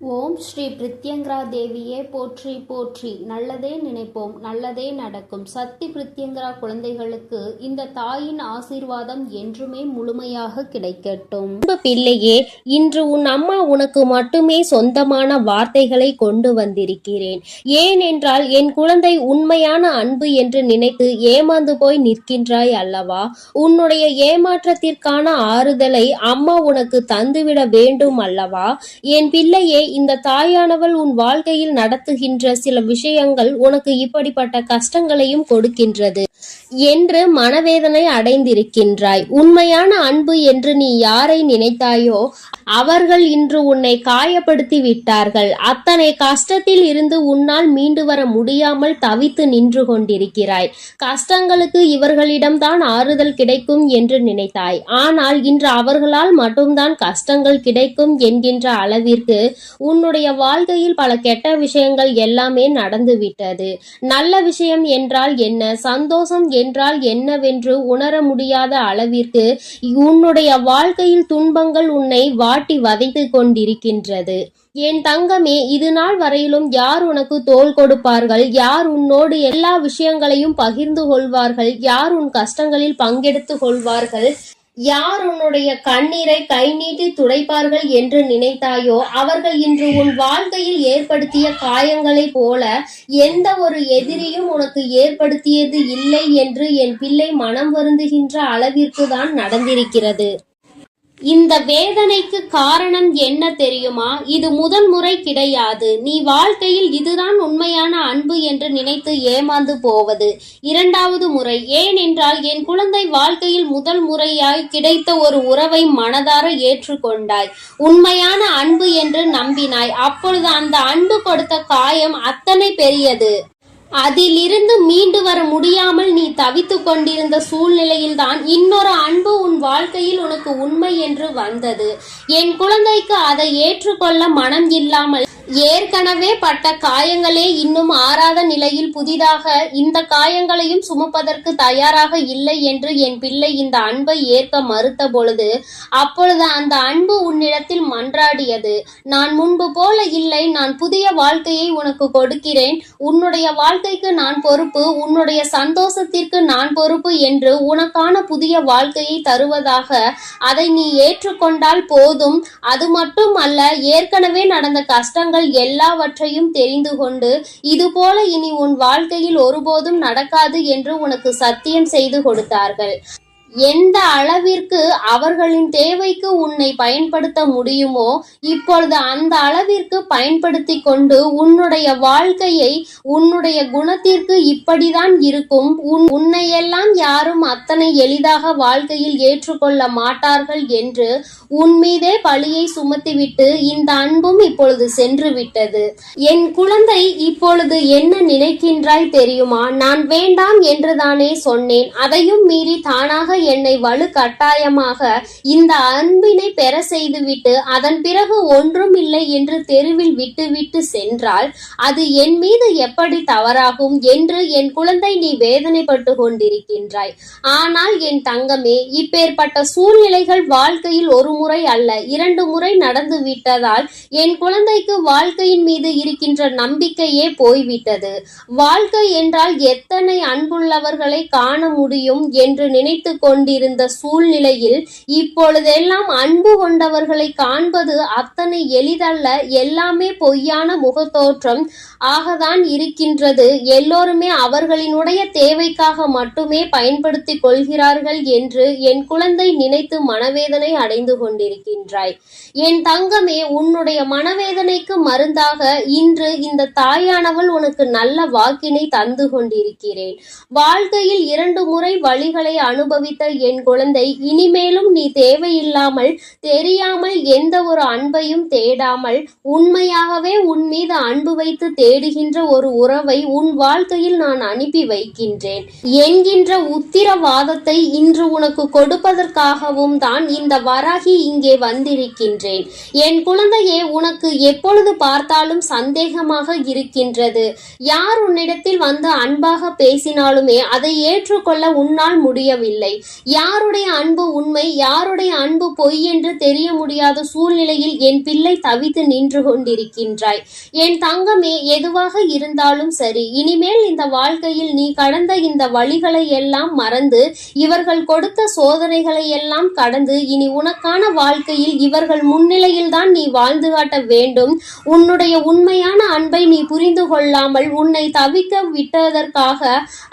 ஓம் ஸ்ரீ பிரித்யங்கரா தேவியே போற்றி போற்றி. நல்லதே நினைப்போம், நல்லதே நடக்கும். சக்தி பிரித்யங்கரா குழந்தைகளுக்கு இந்த தாயின் ஆசீர்வாதம் என்றுமே முழுமையாக கிடைக்கட்டும். பிள்ளையே, இன்று உன் அம்மா உனக்கு மட்டுமே சொந்தமான வார்த்தைகளை கொண்டு வந்திருக்கிறேன். ஏனென்றால் என் குழந்தை உண்மையான அன்பு என்று நினைத்து ஏமாந்து போய் நிற்கின்றாய் அல்லவா? உன்னுடைய ஏமாற்றத்திற்கான ஆறுதலை அம்மா உனக்கு தந்துவிட வேண்டும் அல்லவா? என் பிள்ளையே, இந்த தாயானவள் உன் வாழ்க்கையில் நடத்துகின்ற சில விஷயங்கள் உனக்கு இப்படிப்பட்ட கஷ்டங்களையும் கொடுக்கின்றது என்று மனவேதனை அடைந்திருக்கின்றாய். உண்மையான அன்பு என்று நீ யாரை நினைத்தாயோ அவர்கள் இன்று உன்னை காயப்படுத்தி விட்டார்கள். அத்தனை கஷ்டத்தில் இருந்து உன்னால் மீண்டு வர முடியாமல் தவித்து நின்று கொண்டிருக்கிறாய். கஷ்டங்களுக்கு இவர்களிடம்தான் ஆறுதல் கிடைக்கும் என்று நினைத்தாய். ஆனால் இன்று அவர்களால் மட்டும்தான் கஷ்டங்கள் கிடைக்கும் என்கின்ற அளவிற்கு உன்னுடைய வாழ்க்கையில் பல கெட்ட விஷயங்கள் எல்லாமே நடந்துவிட்டது. நல்ல விஷயம் என்றால் என்ன, சந்தோஷம் என்றால் என்னவென்று உணர முடியாத அளவிற்கு உன்னுடைய வாழ்க்கையில் துன்பங்கள் உன்னை வாட்டி வதைத்து கொண்டிருக்கின்றது. என் தங்கமே, இது நாள் வரையிலும் யார் உனக்கு தோள் கொடுப்பார்கள், யார் உன்னோடு எல்லா விஷயங்களையும் பகிர்ந்து கொள்வார்கள், யார் உன் கஷ்டங்களில் பங்கெடுத்து கொள்வார்கள், யார் உன்னுடைய கண்ணீரை கை நீட்டி துடைப்பார்கள் என்று நினைத்தாயோ அவர்கள் இன்று உன் வாழ்க்கையில் ஏற்படுத்திய காயங்களைப் போல எந்த ஒரு எதிரியும் உனக்கு ஏற்படுத்தியது இல்லை என்று என் பிள்ளை மனம் வருந்துகின்ற அளவிற்கு தான் நடந்திருக்கிறது. இந்த வேதனைக்கு காரணம் என்ன தெரியுமா? இது முதல் முறை கிடையாது. நீ வாழ்க்கையில் இதுதான் உண்மையான அன்பு என்று நினைத்து ஏமாந்து போவது இரண்டாவது முறை. ஏனென்றால் என் குழந்தை வாழ்க்கையில் முதல் முறையாய் கிடைத்த ஒரு உறவை மனதார ஏற்றுக்கொண்டாய். உண்மையான அன்பு என்று நம்பினாய். அப்பொழுது அந்த அன்பு கொடுத்த காயம் அத்தனை பெரியது. அதிலிருந்து மீண்டு வர முடியாமல் நீ தவித்து கொண்டிருந்த சூழ்நிலையில்தான் இன்னொரு அன்பு உன் வாழ்க்கையில் உனக்கு உண்மை என்று வந்தது. என் குழந்தைக்கு அதை ஏற்றுக்கொள்ள மனம் இல்லாமல் ஏற்கனவே பட்ட காயங்களே இன்னும் ஆறாத நிலையில் புதிதாக இந்த காயங்களையும் சுமப்பதற்கு தயாராக இல்லை என்று என் பிள்ளை இந்த அன்பை ஏற்க மறுத்த பொழுது அப்பொழுது அந்த அன்பு உன்னிடத்தில் மன்றாடியது. நான் முன்பு போல இல்லை, நான் புதிய வாழ்க்கையை உனக்கு கொடுக்கிறேன், உன்னுடைய வாழ்க்கைக்கு நான் பொறுப்பு, உன்னுடைய சந்தோஷத்திற்கு நான் பொறுப்பு என்று உனக்கான புதிய வாழ்க்கையை தருவதாக அதை நீ ஏற்றுக்கொண்டால் போதும். அது மட்டும் அல்ல, ஏற்கனவே நடந்த கஷ்டங்கள் எல்லாவற்றையும் தெரிந்து கொண்டு இதுபோல இனி உன் வாழ்க்கையில் ஒருபோதும் நடக்காது என்று உனக்கு சத்தியம் செய்து கொடுத்தார்கள். எந்த அளவிற்கு அவர்களின் தேவைக்கு உன்னை பயன்படுத்த முடியுமோ இப்பொழுது அந்த அளவிற்கு பயன்படுத்தி கொண்டு உன்னுடைய வாழ்க்கையை உன்னுடைய குணத்திற்கு இப்படிதான் இருக்கும், உன்னையெல்லாம் யாரும் அத்தனை எளிதாக வாழ்க்கையில் ஏற்றுக்கொள்ள மாட்டார்கள் என்று உன் மீதே பழியை சுமத்திவிட்டு இந்த அன்பும் இப்பொழுது சென்று விட்டது. என் குழந்தை, இப்பொழுது என்ன நினைக்கின்றாய் தெரியுமா? நான் வேண்டாம் என்றுதானே சொன்னேன். அதையும் மீறி தானாக என்னை வலு கட்டாயமாக இந்த அன்பினை பெற செய்துவிட்டு அதன் பிறகு ஒன்றும் இல்லை என்று தெருவில் விட்டுவிட்டு சென்றால் அது என் மீது எப்படி தவறாகும் என்று என் குழந்தை நீ வேதனைப்பட்டு கொண்டிருக்கின்றாய். ஆனால் என் தங்கமே, இப்பேற்பட்ட சூழ்நிலைகள் வாழ்க்கையில் ஒரு முறை அல்ல 2 முறை நடந்து விட்டதால் என் குழந்தைக்கு வாழ்க்கையின் மீது இருக்கின்ற நம்பிக்கையே போய்விட்டது. வாழ்க்கை என்றால் எத்தனை அன்புள்ளவர்களை காண முடியும் என்று நினைத்து கொண்டிருந்த சூழ்நிலையில் இப்பொழுதெல்லாம் அன்பு கொண்டவர்களை காண்பது அத்தனை எளிதல்ல. எல்லாமே பொய்யான முகத்தோற்றம் ஆகத்தான் இருக்கின்றது. எல்லோருமே அவர்களினுடைய தேவைக்காக மட்டுமே பயன்படுத்தி கொள்கிறார்கள் என்று என் குழந்தை நினைத்து மனவேதனை அடைந்து கொண்டிருக்கின்றாய். என் தங்கமே, உன்னுடைய மனவேதனைக்கு மருந்தாக இன்று இந்த தாயானவள் உனக்கு நல்ல வாக்கினை தந்து கொண்டிருக்கிறேன். வாழ்க்கையில் 2 முறை வழிகளை அனுபவித்த என் குழந்தை, இனிமேலும் நீ தேவையில்லாமல் தெரியாமல் எந்த ஒரு அன்பையும் தேடாமல் உண்மையாகவே உன் மீது அன்பு வைத்து தேடுகின்ற ஒரு உறவை உன் வாழ்க்கையில் நான் அனுப்பி வைக்கின்றேன் என்கின்ற உத்திரவாதத்தை இன்று உனக்கு கொடுப்பதற்காகவும் தான் இந்த வராகி இங்கே வந்திருக்கின்றேன். என் குழந்தையே, உனக்கு எப்பொழுது பார்த்தாலும் சந்தேகமாக இருக்கின்றது. யார் உன்னிடத்தில் வந்து அன்பாக பேசினாலுமே அதை ஏற்றுக்கொள்ள உன்னால் முடியவில்லை. யாருடைய அன்பு உண்மை, யாருடைய அன்பு பொய் என்று தெரிய முடியாத சூழ்நிலையில் என் பிள்ளை தவித்து நின்று கொண்டிருக்கின்றாய். என் தங்கமே, எதுவாக இருந்தாலும் சரி, இனிமேல் இந்த வாழ்க்கையில் நீ கடந்த இந்த வழிகளை எல்லாம் மறந்து, இவர்கள் கொடுத்த சோதனைகளை எல்லாம் கடந்து, இனி உனக்கான வாழ்க்கையில் இவர்கள் முன்னிலையில் தான் நீ வாழ்ந்து காட்ட வேண்டும். உன்னுடைய உண்மையான அன்பை நீ புரிந்து கொள்ளாமல் உன்னை தவிக்க விட்டதற்காக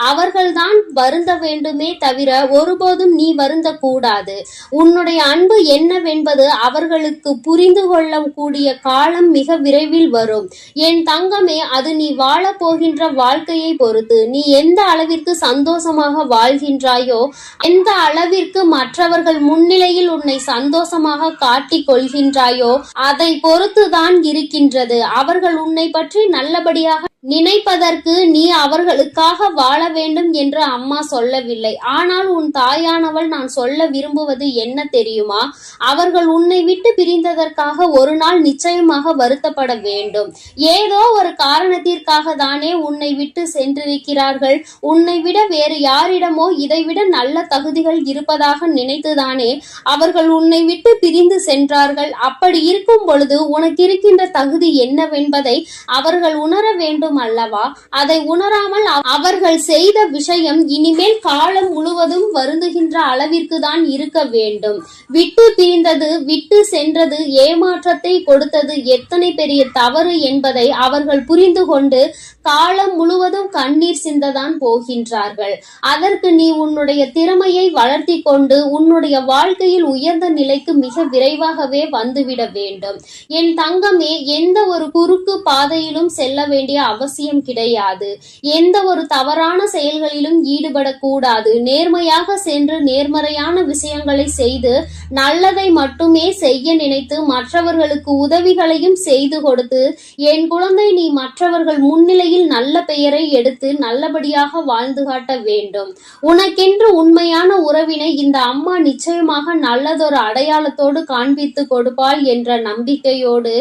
அவர்கள்தான் வருந்த வேண்டுமே தவிர ஒருபோதும் நீ வருந்த கூடாது. உன்னுடைய அன்பு என்னவென்பது அவர்களுக்கு புரிந்து கொள்ளக்கூடிய காலம் மிக விரைவில் வரும். என் தங்கமே, அது நீ வாழப் போகின்ற வாழ்க்கையை பொறுத்து, நீ எந்த அளவிற்கு சந்தோஷமாக வாழ்கின்றாயோ, எந்த அளவிற்கு மற்றவர்கள் முன்னிலையில் உன்னை சந்தோஷமாக காட்டிக் கொள்கின்றாயோ, அதை பொறுத்துதான் இருக்கின்றது. அவர்கள் உன்னை பற்றி நல்லபடியாக நினைப்பதற்கு நீ அவர்களுக்காக வாழ வேண்டும் என்று அம்மா சொல்லவில்லை. ஆனால் உன் தாயானவள் நான் சொல்ல விரும்புவது என்ன தெரியுமா? அவர்கள் உன்னை விட்டு பிரிந்ததற்காக ஒரு நாள் நிச்சயமாக வருத்தப்பட வேண்டும். ஏதோ ஒரு காரணத்திற்காக தானே உன்னை விட்டு சென்றிருக்கிறார்கள். உன்னை விட வேறு யாரிடமோ இதைவிட நல்ல தகுதிகள் இருப்பதாக நினைத்துதானே அவர்கள் உன்னை விட்டு பிரிந்து சென்றார்கள். அப்படி இருக்கும் பொழுது உனக்கு இருக்கின்ற தகுதி என்னவென்பதை அவர்கள் உணர வேண்டும் அல்லவா? அதை உணராமல் அவர்கள் செய்த விஷயம் இனிமேல் காலம் முழுவதும் வருந்துகின்ற அளவிற்கு தான் இருக்க வேண்டும். விட்டு பிரிந்தது, விட்டு சென்றது, ஏமாற்றத்தை கொடுத்தது எத்தனை பெரிய தவறு என்பதை அவர்கள் புரிந்து கொண்டு காலம் முழுவதும் கண்ணீர் சிந்ததான் போகின்றார்கள். அதற்கு நீ உன்னுடைய திறமையை வளர்த்தி கொண்டு உன்னுடைய வாழ்க்கையில் உயர்ந்த நிலைக்கு மிக விரைவாகவே வந்துவிட வேண்டும். என் தங்கமே, எந்த ஒரு குறுக்கு பாதையிலும் செல்ல வேண்டிய அவசியம் கிடையாது. எந்த ஒரு தவறான செயல்களிலும் ஈடுபடக்கூடாது. நேர்மையாக சென்று நேர்மறையான விஷயங்களை செய்து நல்லதை மட்டுமே செய்ய நினைத்து மற்றவர்களுக்கு உதவிகளையும் செய்து கொடுத்து, என் குழந்தை, நீ மற்றவர்கள் முன்னிலையில் நல்ல பெயரை எடுத்து நல்லபடியாக வாழ்ந்து காட்ட வேண்டும். உனக்கென்று உண்மையான உறவினை இந்த அம்மா நிச்சயமாக நல்லதொரு அடையாளத்தோடு காண்பித்து கொடுப்பாள் என்ற நம்பிக்கையோடு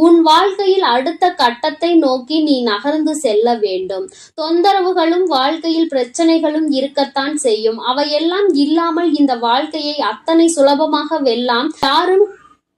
உன் வாழ்க்கையில் அடுத்த கட்டத்தை நோக்கி நீ நகர்ந்து செல்ல வேண்டும். தொந்தரவுகளும் வாழ்க்கையில் பிரச்சனைகளும் இருக்கத்தான் செய்யும். அவையெல்லாம் இல்லாமல் இந்த வாழ்க்கையை அத்தனை சுலபமாக வெல்லாம் யாரும்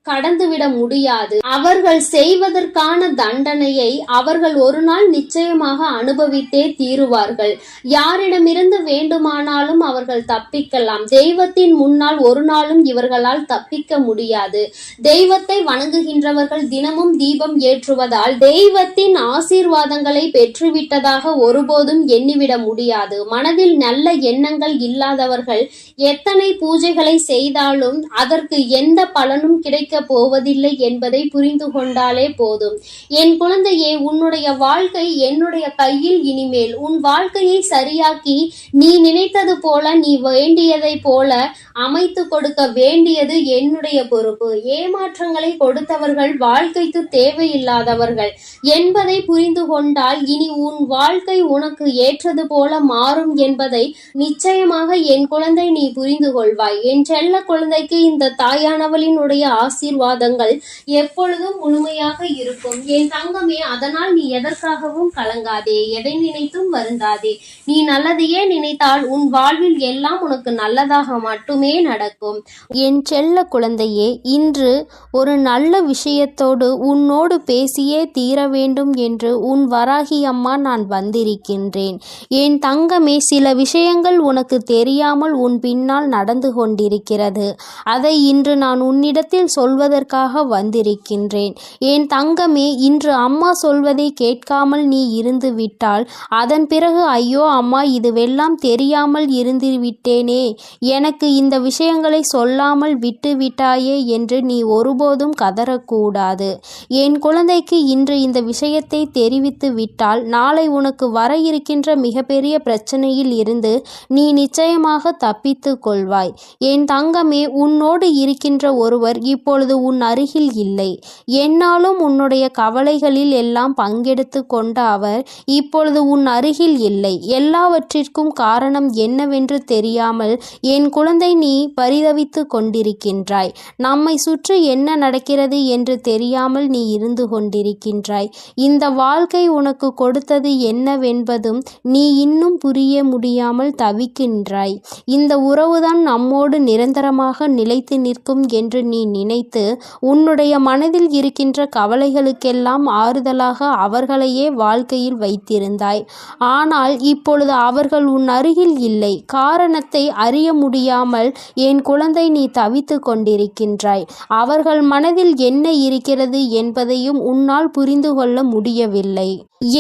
கடந்துவிட முடியாது. அவர்கள் செய்வதற்கான தண்டனையை அவர்கள் ஒரு நாள் நிச்சயமாக அனுபவித்தே தீருவார்கள். யாரிடமிருந்து வேண்டுமானாலும் அவர்கள் தப்பிக்கலாம். தெய்வத்தின் முன்னால் ஒரு நாளும் இவர்களால் தப்பிக்க முடியாது. தெய்வத்தை வணங்குகின்றவர்கள் தினமும் தீபம் ஏற்றுவதால் தெய்வத்தின் ஆசீர்வாதங்களை பெற்றுவிட்டதாக ஒருபோதும் எண்ணிவிட முடியாது. மனதில் நல்ல எண்ணங்கள் இல்லாதவர்கள் எத்தனை பூஜைகளை செய்தாலும் அதற்கு எந்த பலனும் கிடைக்க போவதில்லை என்பதை புரிந்து கொண்டாலே போதும். என் குழந்தையே, உன்னுடைய வாழ்க்கை என்னுடைய கையில். இனிமேல் உன் வாழ்க்கையை சரியாக்கி நீ நினைத்தது போல, நீ வேண்டியதை போல அமைத்து கொடுக்க வேண்டியது என்னுடைய பொறுப்பு. ஏமாற்றங்களை கொடுத்தவர்கள் வாழ்க்கைக்கு தேவையில்லாதவர்கள் என்பதை புரிந்து கொண்டால் இனி உன் வாழ்க்கை உனக்கு ஏற்றது போல மாறும் என்பதை நிச்சயமாக என் குழந்தை நீ புரிந்து கொள்வாய். என் செல்ல குழந்தைக்கு இந்த தாயானவளினுடைய ஆசீர்வாதங்கள் எப்பொழுதும் முழுமையாக இருக்கும். என் தங்கமே, அதனால் நீ எதற்காகவும் கலங்காதே, எதை நினைத்தும் வருந்தாதே. நீ நல்லதையே நினைத்தால் உன் வாழ்வில் எல்லாம் உனக்கு நல்லதாக மட்டுமே நடக்கும். என் செல்ல குழந்தையே, இன்று ஒரு நல்ல விஷயத்தோடு உன்னோடு பேசியே தீர வேண்டும் என்று உன் வராகி அம்மா நான் வந்திருக்கின்றேன். என் தங்கமே, சில விஷயங்கள் உனக்கு தெரியாமல் உன் பின்னால் நடந்து கொண்டிருக்கிறது. அதை இன்று நான் உன்னிடத்தில் சொல்வதற்காக வந்திருக்கின்றேன். என் தங்கமே, இன்று அம்மா சொல்வதை கேட்காமல் நீ இருந்து விட்டால் அதன் பிறகு ஐயோ அம்மா, இதுவெல்லாம் தெரியாமல் இருந்து விட்டேனே, எனக்கு இந்த விஷயங்களை சொல்லாமல் விட்டு விட்டாயே என்று நீ ஒருபோதும் கதறக்கூடாது. என் குழந்தைக்கு இன்று இந்த விஷயத்தை தெரிவித்து விட்டால் நாளை உனக்கு வர இருக்கின்ற மிகப்பெரிய பிரச்சனையில் இருந்து நீ நிச்சயமாக தப்பித்து கொள்வாய். என் தங்கமே, உன்னோடு இருக்கின்ற ஒருவர் இப்பொழுது இப்பொழுது உன் அருகில் இல்லை. என்னாலும் உன்னுடைய கவலைகளில் எல்லாம் பங்கெடுத்து கொண்ட அவர் இப்பொழுது உன் அருகில் இல்லை. எல்லாவற்றிற்கும் காரணம் என்னவென்று தெரியாமல் என் குழந்தை நீ பரிதவித்து கொண்டிருக்கின்றாய். நம்மை சுற்றி என்ன நடக்கிறது என்று தெரியாமல் நீ இருந்து கொண்டிருக்கின்றாய். இந்த வாழ்க்கை உனக்கு கொடுத்தது என்னவென்பதும் நீ இன்னும் புரிய முடியாமல் தவிக்கின்றாய். இந்த உறவுதான் நம்மோடு நிரந்தரமாக நிலைத்து நிற்கும் என்று நீ நினைத்து உன்னுடைய மனதில் இருக்கின்ற கவலைகளுக்கெல்லாம் ஆறுதலாக அவர்களையே வாழ்க்கையில் வைத்திருந்தாய். ஆனால் இப்பொழுது அவர்கள் உன் அருகில் இல்லை. காரணத்தை அறிய முடியாமல் என் குழந்தை நீ தவித்து கொண்டிருக்கின்றாய். அவர்கள் மனதில் என்ன இருக்கிறது என்பதையும் உன்னால் புரிந்து கொள்ள முடியவில்லை.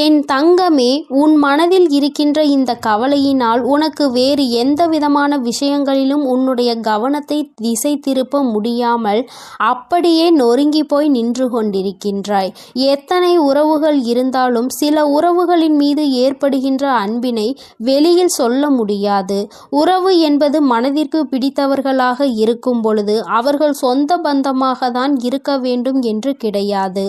என் தங்கமே, உன் மனதில் இருக்கின்ற இந்த கவலையினால் உனக்கு வேறு எந்த விதமான விஷயங்களிலும் உன்னுடைய கவனத்தை திசை திருப்ப முடியாமல் அப்படியே நொறுங்கி போய் நின்று கொண்டிருக்கின்றாய். எத்தனை உறவுகள் இருந்தாலும் சில உறவுகளின் மீது ஏற்படுகின்ற அன்பினை வெளியில் சொல்ல முடியாது. உறவு என்பது மனதிற்கு பிடித்தவர்களாக இருக்கும் பொழுது அவர்கள் சொந்த பந்தமாக தான் இருக்க வேண்டும் என்று கிடையாது.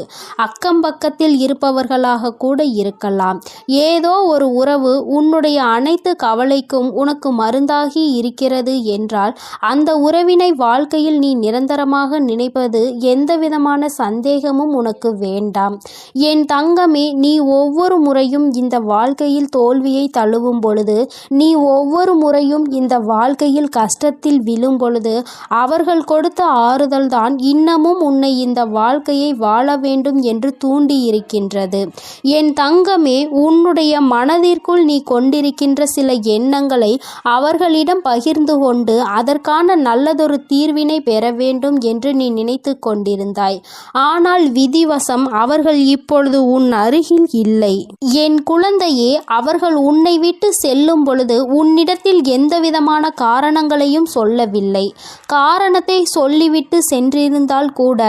அக்கம் பக்கத்தில் இருப்பவர்களாக கூட இருக்கலாம். ஏதோ ஒரு உறவு உன்னுடைய அனைத்து கவலைக்கும் உனக்கு மருந்தாகி இருக்கிறது என்றால் அந்த உறவினை வாழ்க்கையில் நீ நிரந்தரமாக நினைப்பது எந்தவிதமான சந்தேகமும் உனக்கு வேண்டாம். என் தங்கமே, நீ ஒவ்வொரு முறையும் இந்த வாழ்க்கையில் தோல்வியை தழுவும் பொழுது, நீ ஒவ்வொரு முறையும் இந்த வாழ்க்கையில் கஷ்டத்தில் விழும் பொழுது அவர்கள் கொடுத்த ஆறுதல் தான் இன்னமும் உன்னை இந்த வாழ்க்கையை வாழ வேண்டும் என்று தூண்டி இருக்கின்றது. என் தங்கமே, உன்னுடைய மனதிற்குள் நீ கொண்டிருக்கின்ற சில எண்ணங்களை அவர்களிடம் பகிர்ந்து கொண்டு அதற்கான நல்லதொரு தீர்வினை பெற வேண்டும் என்று நீ நினைத்து கொண்டிருந்தாய். ஆனால் விதிவசம் அவர்கள் இப்பொழுது உன் அருகில் இல்லை. என் குழந்தையே, அவர்கள் உன்னை விட்டு செல்லும் பொழுது உன்னிடத்தில் எந்தவிதமான காரணங்களையும் சொல்லவில்லை. காரணத்தை சொல்லிவிட்டு சென்றிருந்தால் கூட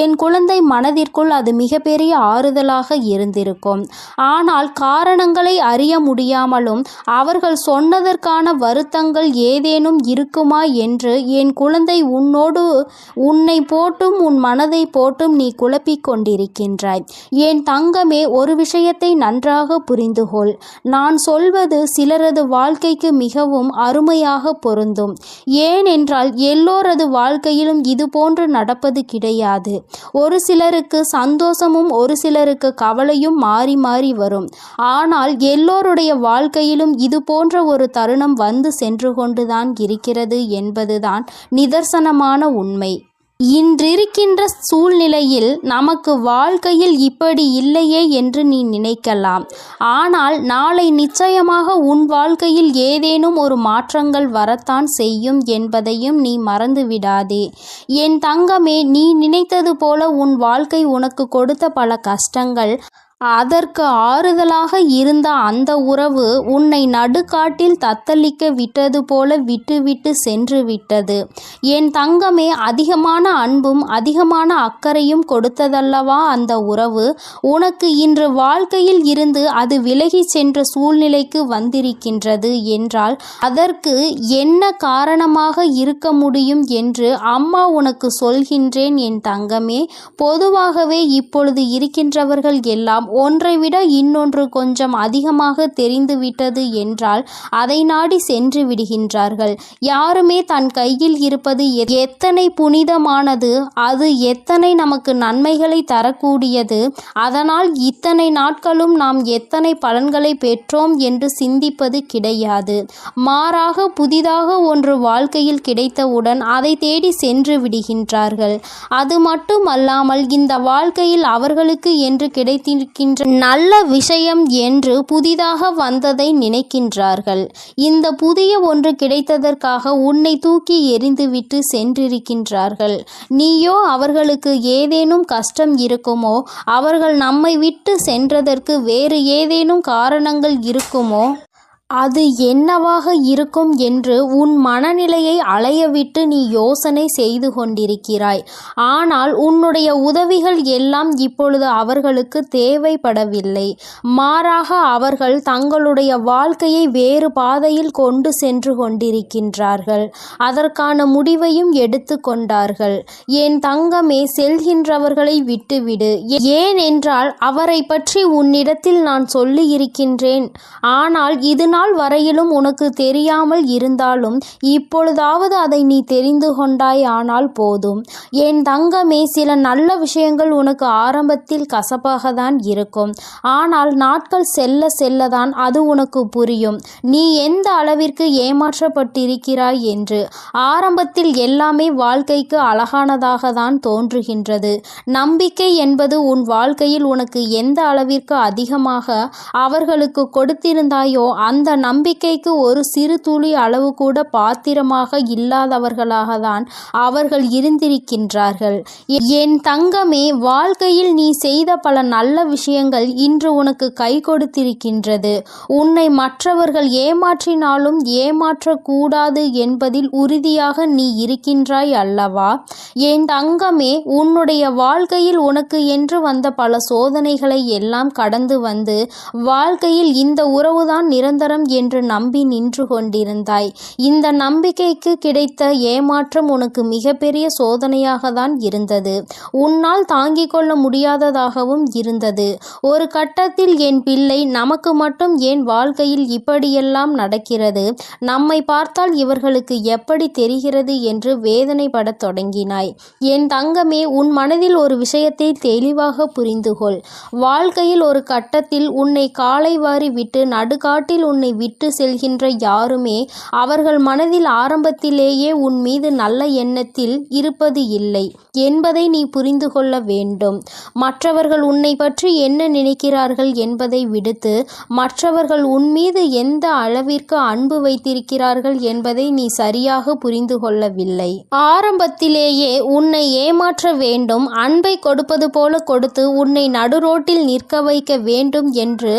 என் குழந்தை மனதிற்குள் அது மிகப்பெரிய ஆறுதலாக இருந்திருக்கும். ஆனால் காரணங்களை அறிய முடியாமலும் அவர்கள் சொன்னதற்கான வருத்தங்கள் ஏதேனும் இருக்குமா என்று என் குழந்தை உன்னை போட்டும் உன் மனதை போட்டும் நீ குழப்பிக் கொண்டிருக்கின்றாய். என் தங்கமே, ஒரு விஷயத்தை நன்றாக புரிந்துகொள். நான் சொல்வது சிலரது வாழ்க்கைக்கு மிகவும் அருமையாக பொருந்தும். ஏனென்றால் எல்லோரது வாழ்க்கையிலும் இது போன்று நடப்பது கிடையாது. ஒரு சிலருக்கு சந்தோஷமும் ஒரு சிலருக்கு கவலையும் மாறி மாறி வரும். ஆனால் எல்லோருடைய வாழ்க்கையிலும் இது போன்ற ஒரு தருணம் வந்து சென்று கொண்டுதான் இருக்கிறது என்பதுதான் நிதர்சனமான உண்மை. இன்றிருக்கின்ற சூழ்நிலையில் நமக்கு வாழ்க்கையில் இப்படி இல்லையே என்று நீ நினைக்கலாம். ஆனால் நாளை நிச்சயமாக உன் வாழ்க்கையில் ஏதேனும் ஒரு மாற்றங்கள் வரத்தான் செய்யும் என்பதையும் நீ மறந்துவிடாதே. என் தங்கமே, நீ நினைத்தது போல உன் வாழ்க்கை உனக்கு கொடுத்த பல கஷ்டங்கள், அதற்கு ஆறுதலாக இருந்த அந்த உறவு உன்னை நடுக்காட்டில் தத்தளிக்க விட்டது போல விட்டுவிட்டு சென்று விட்டது. என் தங்கமே, அதிகமான அன்பும் அதிகமான அக்கறையும் கொடுத்ததல்லவா அந்த உறவு. உனக்கு இன்று வாழ்க்கையில் இருந்து அது விலகி சென்ற சூழ்நிலைக்கு வந்திருக்கின்றது என்றால் அதற்கு என்ன காரணமாக இருக்க முடியும் என்று அம்மா உனக்கு சொல்கின்றேன். என் தங்கமே, பொதுவாகவே இப்பொழுது இருக்கின்றவர்கள் எல்லாம் ஒன்றை விட இன்னொன்று கொஞ்சம் அதிகமாக தெரிந்துவிட்டது என்றால் அதை நாடி சென்று விடுகின்றார்கள். யாருமே தன் கையில் இருப்பது எத்தனை புனிதமானது, அது எத்தனை நமக்கு நன்மைகளை தரக்கூடியது, அதனால் இத்தனை நாட்களும் நாம் எத்தனை பலன்களை பெற்றோம் என்று சிந்திப்பது கிடையாது. மாறாக புதிதாக ஒன்று வாழ்க்கையில் கிடைத்தவுடன் அதை தேடி சென்று விடுகின்றார்கள். அது மட்டுமல்லாமல் இந்த வாழ்க்கையில் அவர்களுக்கு என்று கிடைத்திருக்கின்ற நல்ல விஷயம் என்று புதிதாக வந்ததை நினைக்கின்றார்கள். இந்த புதிய ஒன்று கிடைத்ததற்காக உன்னை தூக்கி எறிந்துவிட்டு சென்றிருக்கின்றார்கள். நீயோ அவர்களுக்கு ஏதேனும் கஷ்டம் இருக்குமோ, அவர்கள் நம்மை விட்டு சென்றதற்கு வேறு ஏதேனும் காரணங்கள் இருக்குமோ, அது என்னவாக இருக்கும் என்று உன் மனநிலையை அலையவிட்டு நீ யோசனை செய்து கொண்டிருக்கிறாய். ஆனால் உன்னுடைய உதவிகள் எல்லாம் இப்பொழுது அவர்களுக்கு தேவைப்படவில்லை. மாறாக அவர்கள் தங்களுடைய வாழ்க்கையை வேறு பாதையில் கொண்டு சென்று கொண்டிருக்கின்றார்கள். அதற்கான முடிவையும் எடுத்து கொண்டார்கள். என் தங்கமே, செல்கின்றவர்களை விட்டுவிடு. ஏனென்றால் அவரை பற்றி உன்னிடத்தில் நான் சொல்லியிருக்கின்றேன். ஆனால் இது நாள் வரையிலும் உனக்கு தெரியாமல் இருந்தாலும் இப்பொழுதாவது அதை நீ தெரிந்து கொண்டாய். ஆனால் போதும் என் தங்கமே. சில நல்ல விஷயங்கள் உனக்கு ஆரம்பத்தில் கசப்பாக தான் இருக்கும். ஆனால் நாட்கள் செல்ல செல்லதான் அது உனக்கு புரியும் நீ எந்த அளவிற்கு ஏமாற்றப்பட்டிருக்கிறாய் என்று. ஆரம்பத்தில் எல்லாமே வாழ்க்கைக்கு அழகானதாக தான் தோன்றுகின்றது. நம்பிக்கை என்பது உன் வாழ்க்கையில் உனக்கு எந்த அளவிற்கு அதிகமாக அவர்களுக்கு கொடுத்திருந்தாயோ அந்த நம்பிக்கைக்கு ஒரு சிறு துளி அளவு கூட பாத்திரமாக இல்லாதவர்களாக தான் அவர்கள் இருந்திருக்கின்றார்கள். என் தங்கமே, வாழ்க்கையில் நீ செய்த பல நல்ல விஷயங்கள் இன்று உனக்கு கை கொடுத்திருக்கின்றது. உன்னை மற்றவர்கள் ஏமாற்றினாலும் ஏமாற்றக்கூடாது என்பதில் உறுதியாக நீ இருக்கின்றாய் அல்லவா? என் தங்கமே, உன்னுடைய வாழ்க்கையில் உனக்கு என்று வந்த பல சோதனைகளை எல்லாம் கடந்து வந்து வாழ்க்கையில் இந்த உறவுதான் நிரந்தரம் என்று நம்பி நின்று கொண்டிருந்தாய். இந்த நம்பிக்கைக்கு கிடைத்த ஏமாற்றம் உனக்கு மிகப்பெரிய சோதனையாக தான் இருந்தது. உன்னால் தாங்கிக் கொள்ள முடியாததாகவும் இருந்தது. ஒரு கட்டத்தில் என் பிள்ளை, நமக்கு மட்டும் ஏன் வாழ்க்கையில் இப்படியெல்லாம் நடக்கிறது, நம்மை பார்த்தால் இவர்களுக்கு எப்படி தெரிகிறது என்று வேதனைப்படத் தொடங்கினாய். என் தங்கமே, உன் மனதில் ஒரு விஷயத்தை தெளிவாக புரிந்துகொள். வாழ்க்கையில் ஒரு கட்டத்தில் உன்னை காலை வாரி விட்டு நடுக்காட்டில் உன்னை விட்டு செல்கின்ற யாருமே அவர்கள் மனதில் ஆரம்பத்திலேயே உன் மீது நல்ல எண்ணத்தில் இருப்பது இல்லை என்பதை நீ புரிந்து கொள்ள வேண்டும். மற்றவர்கள் உன்னை பற்றி என்ன நினைக்கிறார்கள் என்பதை விடுத்து மற்றவர்கள் உன் மீது எந்த அளவிற்கு அன்பு வைத்திருக்கிறார்கள் என்பதை நீ சரியாக புரிந்து கொள்ளவில்லை. ஆரம்பத்திலேயே உன்னை ஏமாற்ற வேண்டும், அன்பை கொடுப்பது போல கொடுத்து உன்னை நடுரோட்டில் நிற்க வைக்க வேண்டும் என்று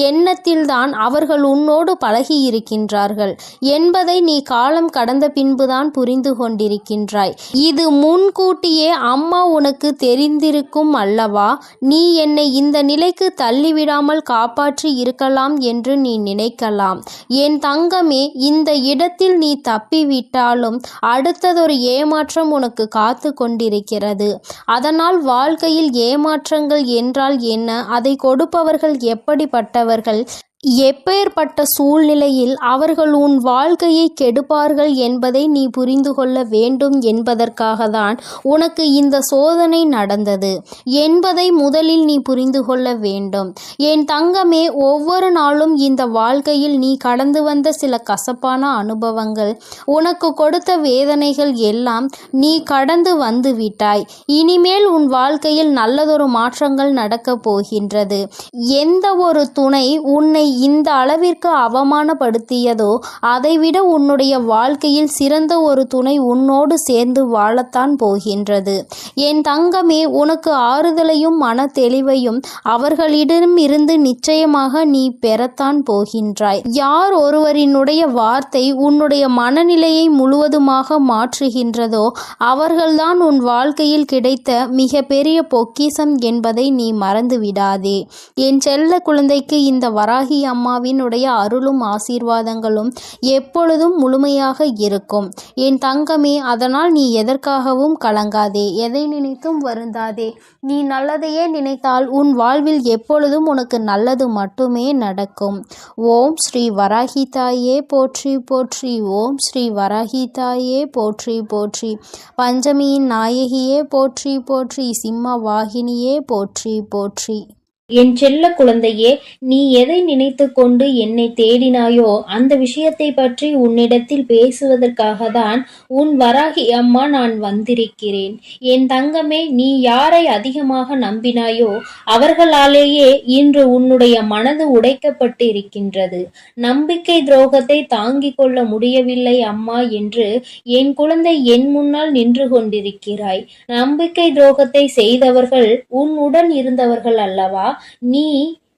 எண்ணத்தில்தான் அவர்கள் உன்னோடு பழகியிருக்கின்றார்கள் என்பதை நீ காலம் கடந்த பின்புதான் புரிந்து கொண்டிருக்கின்றாய். இது முன்கூட்டியே அம்மா உனக்கு தெரிந்திருக்கும் அல்லவா? நீ என்னை இந்த நிலைக்கு தள்ளிவிடாமல் காப்பாற்றி இருக்கலாம் என்று நீ நினைக்கலாம். என் தங்கமே, இந்த இடத்தில் நீ தப்பிவிட்டாலும் அடுத்ததொரு ஏமாற்றம் உனக்கு காத்து கொண்டிருக்கிறது. அதனால் வாழ்க்கையில் ஏமாற்றங்கள் என்றால் என்ன, அதை கொடுப்பவர்கள் எப்படிப்பட்டவர்கள், எப்பேற்பட்ட சூழ்நிலையில் அவர்கள் உன் வாழ்க்கையை கெடுப்பார்கள் என்பதை நீ புரிந்து கொள்ள வேண்டும் என்பதற்காக தான் உனக்கு இந்த சோதனை நடந்தது என்பதை முதலில் நீ புரிந்து கொள்ள வேண்டும். என் தங்கமே, ஒவ்வொரு நாளும் இந்த வாழ்க்கையில் நீ கடந்து வந்த சில கசப்பான அனுபவங்கள், உனக்கு கொடுத்த வேதனைகள் எல்லாம் நீ கடந்து வந்து விட்டாய். இனிமேல் உன் வாழ்க்கையில் நல்லதொரு மாற்றங்கள் நடக்கப் போகின்றது. எந்த ஒரு துணை உன்னை இந்த அளவிற்கு அவமானப்படுத்தியதோ அதைவிட உன்னுடைய வாழ்க்கையில் சிறந்த ஒரு துணை உன்னோடு சேர்ந்து வாழத்தான் போகின்றது. என் தங்கமே, உனக்கு ஆறுதலையும் மன தெளிவையும் அவர்களிடமிருந்து நிச்சயமாக நீ பெறத்தான் போகின்றாய். யார் ஒருவரினுடைய வார்த்தை உன்னுடைய மனநிலையை முழுவதுமாக மாற்றுகின்றதோ அவர்கள்தான் உன் வாழ்க்கையில் கிடைத்த மிக பெரிய பொக்கிஷம் என்பதை நீ மறந்து விடாதே. என் செல்ல குழந்தைக்கு இந்த வராகி அம்மாவினுடைய அருளும் ஆசீர்வாதங்களும் எப்பொழுதும் முழுமையாக இருக்கும். என் தங்கமே, அதனால் நீ எதற்காகவும் கலங்காதே, எதை நினைத்தும் வருந்தாதே. நீ நல்லதையே நினைத்தால் உன் வாழ்வில் எப்பொழுதும் உனக்கு நல்லது மட்டுமே நடக்கும். ஓம் ஸ்ரீ வராகி தாயே போற்றி போற்றி. ஓம் ஸ்ரீ வராகி தாயே போற்றி போற்றி. பஞ்சமியின் நாயகியே போற்றி போற்றி. சிம்ம வாகினியே போற்றி போற்றி. என் செல்ல குழந்தையே, நீ எதை நினைத்து கொண்டு என்னை தேடினாயோ அந்த விஷயத்தை பற்றி உன்னிடத்தில் பேசுவதற்காக தான் உன் வராகி அம்மா நான் வந்திருக்கிறேன். என் தங்கமே, நீ யாரை அதிகமாக நம்பினாயோ அவர்களாலேயே இன்று உன்னுடைய மனது உடைக்கப்பட்டு இருக்கின்றது. நம்பிக்கை துரோகத்தை தாங்கிக் கொள்ள முடியவில்லை அம்மா என்று என் குழந்தை என் முன்னால் நின்று கொண்டிருக்கிறாய். நம்பிக்கை துரோகத்தை செய்தவர்கள் உன்னுடன் இருந்தவர்கள் அல்லவா? நீ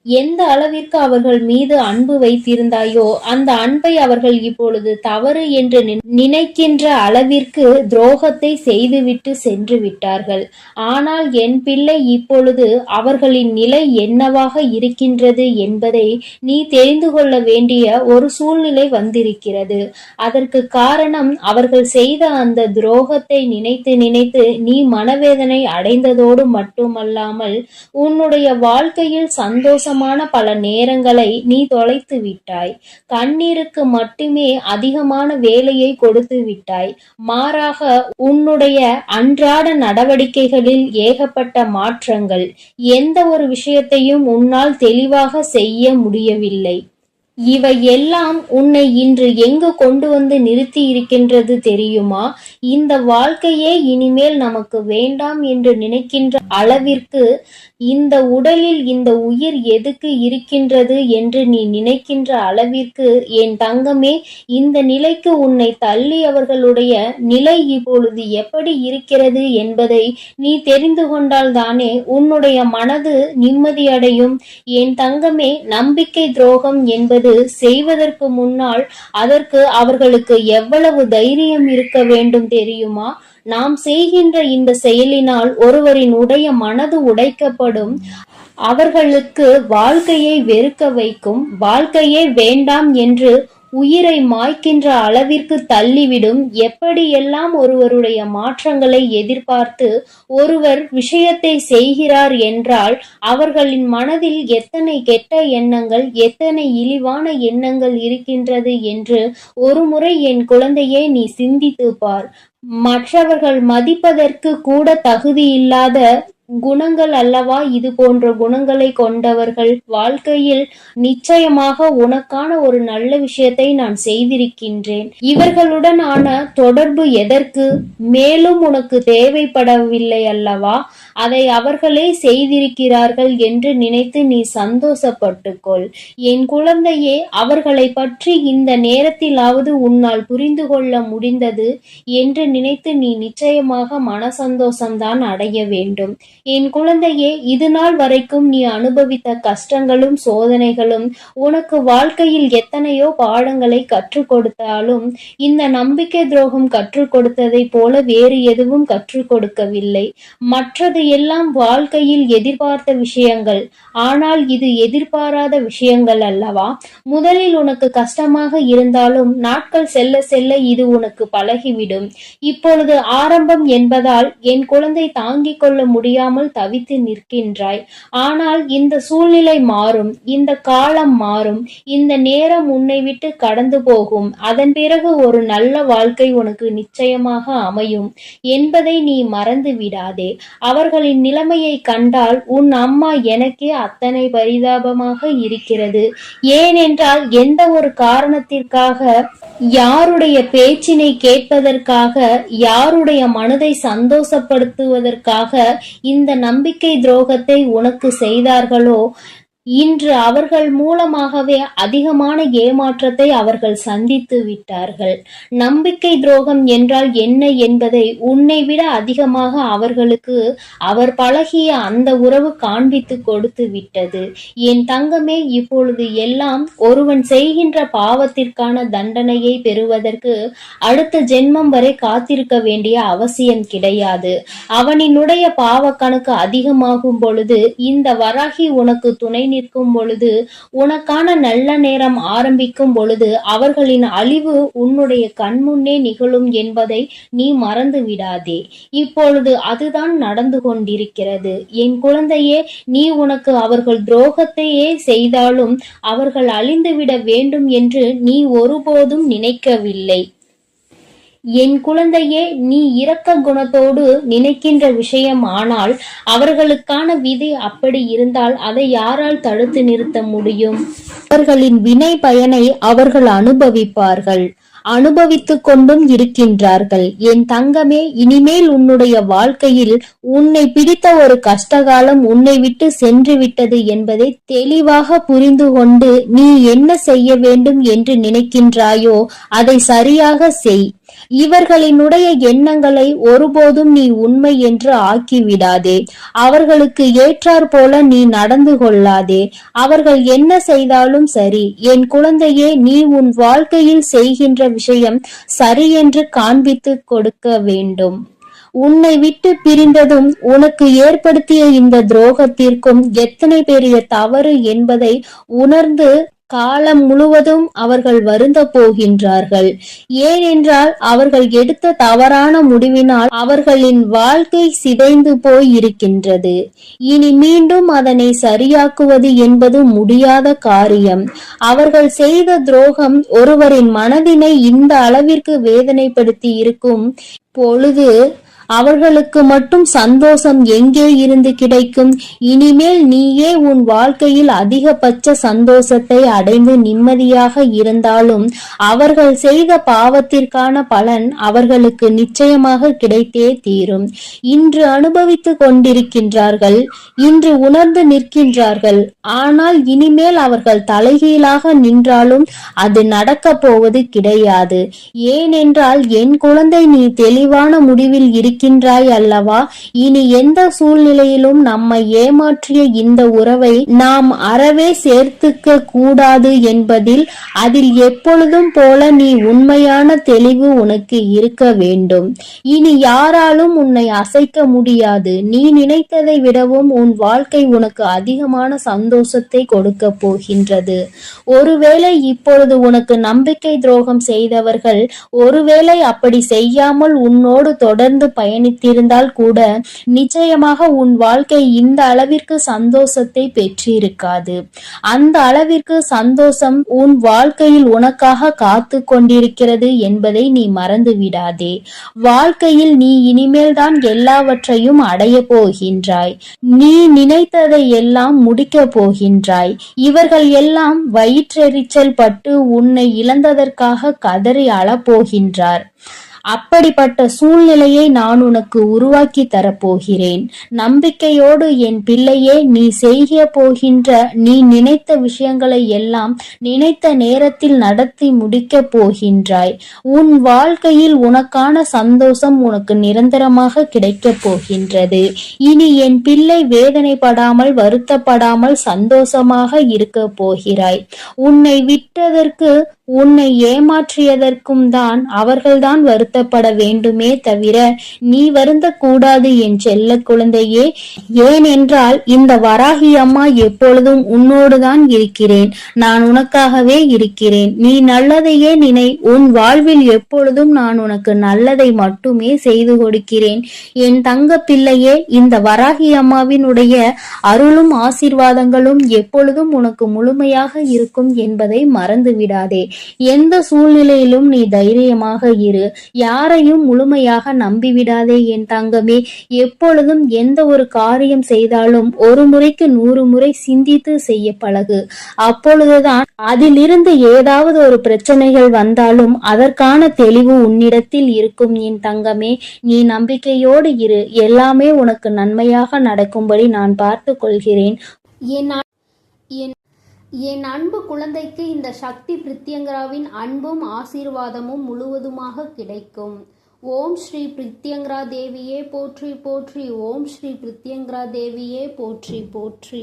எந்த அளவிற்கு அவர்கள் மீது அன்பு வைத்திருந்தாயோ அந்த அன்பை அவர்கள் இப்பொழுது தவறு என்று நினைக்கின்ற அளவிற்கு துரோகத்தை செய்துவிட்டு சென்று விட்டார்கள். ஆனால் என் பிள்ளை, இப்பொழுது அவர்களின் நிலை என்னவாக இருக்கின்றது என்பதை நீ தெரிந்து கொள்ள வேண்டிய ஒரு சூழ்நிலை வந்திருக்கிறது. அதற்கு காரணம், அவர்கள் செய்த அந்த துரோகத்தை நினைத்து நினைத்து நீ மனவேதனை அடைந்ததோடு மட்டுமல்லாமல் உன்னுடைய வாழ்க்கையில் சந்தோஷமான பல நேரங்களை நீ தொலைத்து விட்டாய். கண்ணீருக்கு மட்டுமே அதிகமான வேலையை கொடுத்து விட்டாய். மாறாக உன்னுடைய அன்றாட நடவடிக்கைகளில் ஏகப்பட்ட மாற்றங்கள். எந்த ஒரு விஷயத்தையும் உன்னால் தெளிவாக செய்ய முடியவில்லை. இவை எல்லாம் உன்னை இன்று எங்கு கொண்டு வந்து நிறுத்தி இருக்கின்றது தெரியுமா? இந்த வாழ்க்கையே இனிமேல் நமக்கு வேண்டாம் என்று நினைக்கின்ற அளவிற்கு, இந்த உடலில் இந்த உயிர் எதுக்கு இருக்கின்றது என்று நீ நினைக்கின்ற அளவிற்கு, என் தங்கமே, இந்த நிலைக்கு உன்னை தள்ளியவர்களுடைய நிலை இப்பொழுது எப்படி இருக்கிறது என்பதை நீ தெரிந்து கொண்டால் தானே உன்னுடைய மனது நிம்மதியடையும். என் தங்கமே, நம்பிக்கை துரோகம் என்பது செய்வதற்கு முன்னால் அதற்கு அவர்களுக்கு எவ்வளவு தைரியம் இருக்க வேண்டும் தெரியுமா? நாம் செய்கின்ற இந்த செயலினால் ஒருவரின் மனது உடைக்கப்படும். அவர்களுக்கு வாழ்க்கையை வெறுக்க வைக்கும். வாழ்க்கையே வேண்டாம் என்று உயிரை மாய்க்கின்ற அளவிற்கு தள்ளிவிடும். எப்படியெல்லாம் ஒருவருடைய மாற்றங்களை எதிர்பார்த்து ஒருவர் விஷயத்தை செய்கிறார் என்றால் அவர்களின் மனதில் எத்தனை கெட்ட எண்ணங்கள், எத்தனை இழிவான எண்ணங்கள் இருக்கின்றது என்று ஒரு முறை என் குழந்தையே நீ சிந்தித்து பார். மற்றவர்கள் மதிப்பதற்கு கூட தகுதியில்லாத குணங்கள் அல்லவா இது போன்ற குணங்களை கொண்டவர்கள். வாழ்க்கையில் நிச்சயமாக உனக்கான ஒரு நல்ல விஷயத்தை நான் செய்திருக்கின்றேன். இவர்களுடனான தொடர்பு எதற்கு? மேலும் உனக்கு தேவைப்படவில்லை அல்லவா? அதை அவர்களே செய்திருக்கிறார்கள் என்று நினைத்து நீ சந்தோஷப்பட்டுக்கொள். என் குழந்தையே, அவர்களை பற்றி இந்த நேரத்திலாவது உன்னால் புரிந்து கொள்ள முடிந்தது என்று நினைத்து நீ நிச்சயமாக மனசந்தோஷம்தான் அடைய வேண்டும். என் குழந்தையே, இது நாள் வரைக்கும் நீ அனுபவித்த கஷ்டங்களும் சோதனைகளும் உனக்கு வாழ்க்கையில் எத்தனையோ பாடங்களை கற்றுக் கொடுத்தாலும் இந்த நம்பிக்கை துரோகம் கற்றுக் கொடுத்ததை போல வேறு எதுவும் கற்றுக் கொடுக்கவில்லை. மற்றது எல்லாம் வாழ்க்கையில் எதிர்பார்த்த விஷயங்கள். ஆனால் இது எதிர்பாராத விஷயங்கள் அல்லவா? முதலில் உனக்கு கஷ்டமாக இருந்தாலும் நாட்கள் செல்ல செல்ல இது உனக்கு பழகிவிடும். இப்பொழுது ஆரம்பம் என்பதால் என் குழந்தை தாங்கிக் கொள்ள முடியாமல் தவித்து நிற்கின்றாய். ஆனால் இந்த சூழ்நிலை மாறும். இந்த காலம் மாறும். இந்த நேரம் உன்னை விட்டு கடந்து போகும். அதன் பிறகு ஒரு நல்ல வாழ்க்கை உனக்கு நிச்சயமாக அமையும் என்பதை நீ மறந்து விடாதே. அவர்களின் நிலைமையை கண்டால் உன் அம்மா எனக்கே அத்தனை பரிதாபமாக இருக்கிறது. ஏனென்றால் எந்த ஒரு காரணத்திற்காக, யாருடைய பேச்சினை கேட்பதற்காக, யாருடைய மனதை சந்தோஷப்படுத்துவதற்காக இந்த நம்பிக்கை துரோகத்தை உனக்கு செய்தார்களோ, இன்று அவர்கள் மூலமாகவே அதிகமான ஏமாற்றத்தை அவர்கள் சந்தித்து விட்டார்கள். நம்பிக்கை துரோகம் என்றால் என்ன என்பதை உன்னை விட அதிகமாக அவர்களுக்கு அவர் பழகிய அந்த உறவு காண்பித்து கொடுத்து விட்டது. என் தங்கமே, இப்பொழுது எல்லாம் ஒருவன் செய்கின்ற பாவத்திற்கான தண்டனையை பெறுவதற்கு அடுத்த ஜென்மம் வரை காத்திருக்க வேண்டிய அவசியம் கிடையாது. அவனினுடைய பாவ கணக்கு அதிகமாகும் பொழுது, இந்த வராகி உனக்கு துணை நிற்கும் பொழுது, உனக்கான நல்ல நேரம் ஆரம்பிக்கும் பொழுது அவர்களின் அழிவு உன்னுடைய கண்முன்னே நிகழும் என்பதை நீ மறந்து விடாதே. இப்பொழுது அதுதான் நடந்து கொண்டிருக்கிறது. என் குழந்தையே, நீ உனக்கு அவர்கள் துரோகத்தையே செய்தாலும் அவர்கள் அழிந்துவிட வேண்டும் என்று நீ ஒருபோதும் நினைக்கவில்லை. என் குழந்தையே, நீ இரக்க குணத்தோடு நினைக்கின்ற விஷயம். ஆனால் அவர்களுக்கான விதி அப்படி இருந்தால் அதை யாரால் தடுத்து நிறுத்த முடியும்? அவர்களின் வினை பயனை அவர்கள் அனுபவிப்பார்கள். அனுபவித்துக் கொண்டும் இருக்கின்றார்கள். என் தங்கமே, இனிமேல் உன்னுடைய வாழ்க்கையில் உன்னை பிடித்த ஒரு கஷ்டகாலம் உன்னை விட்டு சென்று விட்டது என்பதை தெளிவாக புரிந்து கொண்டு நீ என்ன செய்ய வேண்டும் என்று நினைக்கின்றாயோ அதை சரியாக செய். இவர்களினுடைய எண்ணங்களை ஒருபோதும் நீ உண்மை என்று ஆக்கிவிடாதே. அவர்களுக்கு ஏற்றாற் போல நீ நடந்து கொள்ளாதே. அவர்கள் என்ன செய்தாலும் சரி, என் குழந்தையே, நீ உன் வாழ்க்கையில் செய்கின்ற விஷயம் சரி என்று காண்பித்து கொடுக்க வேண்டும். உன்னை விட்டு பிரிந்ததும் உனக்கு ஏற்படுத்திய இந்த துரோகத்திற்கும் எத்தனை பெரிய தவறு என்பதை உணர்ந்து காலம் முழுவதும் அவர்கள் வருந்த போகின்றார்கள். ஏனென்றால் அவர்கள் எடுத்த தவறான முடிவினால் அவர்களின் வாழ்க்கை சிதைந்து போய் இருக்கின்றது. இனி மீண்டும் அதனை சரியாக்குவது என்பது முடியாத காரியம். அவர்கள் செய்த துரோகம் ஒருவரின் மனதினை இந்த அளவிற்கு வேதனைப்படுத்தி இருக்கும் பொழுது அவர்களுக்கு மட்டும் சந்தோஷம் எங்கே இருந்து கிடைக்கும்? இனிமேல் நீயே உன் வாழ்க்கையில் அதிகபட்ச சந்தோஷத்தை அடைந்து நிம்மதியாக இருந்தாலும் அவர்கள் செய்த பாவத்திற்கான பலன் அவர்களுக்கு நிச்சயமாக கிடைத்தே தீரும். இன்று அனுபவித்துக் கொண்டிருக்கின்றார்கள், இன்று உணர்ந்து நிற்கின்றார்கள். ஆனால் இனிமேல் அவர்கள் தலைகீழாக நின்றாலும் அது நடக்கப் போவது கிடையாது. ஏனென்றால் என் குழந்தை, நீ தெளிவான முடிவில் இருக்கின்றாய் அல்லவா? இனி எந்த சூழ்நிலையிலும் நம்மை ஏமாற்றிய இந்த உறவை நாம் அறவே சேர்த்துக்க கூடாது என்பதில் அதில் எப்பொழுதும் போல நீ உண்மையான தெளிவு உனக்கு இருக்க வேண்டும். இனி யாராலும் உன்னை அசைக்க முடியாது. நீ நினைத்ததை விடவும் உன் வாழ்க்கை உனக்கு அதிகமான சந்தோஷத்தை கொடுக்க போகின்றது. ஒருவேளை இப்பொழுது உனக்கு நம்பிக்கை துரோகம் செய்தவர்கள் ஒருவேளை அப்படி செய்யாமல் உன்னோடு தொடர்ந்து பயணித்திருந்தால் கூட நிச்சயமாக உன் வாழ்க்கை இந்த அளவிற்கு சந்தோஷத்தை பெற்றிருக்காது. அந்த அளவிற்கு சந்தோஷம் உன் வாழ்க்கையில் உனக்காக காத்து கொண்டிருக்கிறது என்பதை நீ மறந்து விடாதே. வாழ்க்கையில் நீ இனிமேல் தான் எல்லாவற்றையும் அடைய போகின்றாய். நீ நினைத்ததை எல்லாம் முடிக்க போகின்றாய். இவர்கள் எல்லாம் வயிற்றெரிச்சல் பட்டு உன்னை இழந்ததற்காக கதறி அழப்போகின்றார். அப்படிப்பட்ட சூழ்நிலையை நான் உனக்கு உருவாக்கி தரப்போகிறேன். நம்பிக்கையோடு என் பிள்ளையே, நீ செய்ய போகின்ற நீ நினைத்த விஷயங்களை எல்லாம் நினைத்த நேரத்தில் நடத்தி முடிக்க போகின்றாய். உன் வாழ்க்கையில் உனக்கான சந்தோஷம் உனக்கு நிரந்தரமாக கிடைக்கப் போகின்றது. இனி என் பிள்ளை வேதனைப்படாமல் வருத்தப்படாமல் சந்தோஷமாக இருக்க போகிறாய். உன்னை விட்டதற்கு உன்னை ஏமாற்றியதற்கும் தான் அவர்கள்தான் வருத்தப்பட வேண்டுமே தவிர நீ வருந்த கூடாது என் செல்ல குழந்தையே. ஏனென்றால் இந்த வராகி அம்மா எப்பொழுதும் உன்னோடுதான் இருக்கிறேன். நான் உனக்காகவே இருக்கிறேன். நீ நல்லதையே நினை. உன் வாழ்வில் எப்பொழுதும் நான் உனக்கு நல்லதை மட்டுமே செய்து கொடுக்கிறேன். என் தங்க பிள்ளையே, இந்த வராகி அம்மாவினுடைய அருளும் ஆசீர்வாதங்களும் எப்பொழுதும் உனக்கு முழுமையாக இருக்கும் என்பதை மறந்து விடாதே. எந்த சூழ்நிலையிலும் நீ தைரியமாக இரு. யாரையும் முழுமையாக நம்பிவிடாதே என் தங்கமே. எப்பொழுதும் எந்த ஒரு காரியம் செய்தாலும் ஒரு முறைக்கு 100 முறை சிந்தித்து செய்ய பழகு. அப்பொழுதுதான் அதிலிருந்து ஏதாவது ஒரு பிரச்சனைகள் வந்தாலும் அதற்கான தெளிவு உன்னிடத்தில் இருக்கும் என் தங்கமே. நீ நம்பிக்கையோடு இரு. எல்லாமே உனக்கு நன்மையாக நடக்கும்படி நான் பார்த்து கொள்கிறேன். என் அன்பு குழந்தைக்கு இந்த சக்தி பிரித்யங்கராவின் அன்பும் ஆசீர்வாதமும் முழுவதுமாக கிடைக்கும். ஓம் ஸ்ரீ பிரித்யங்கரா தேவியே போற்றி போற்றி. ஓம் ஸ்ரீ பிரித்யங்கரா தேவியே போற்றி போற்றி.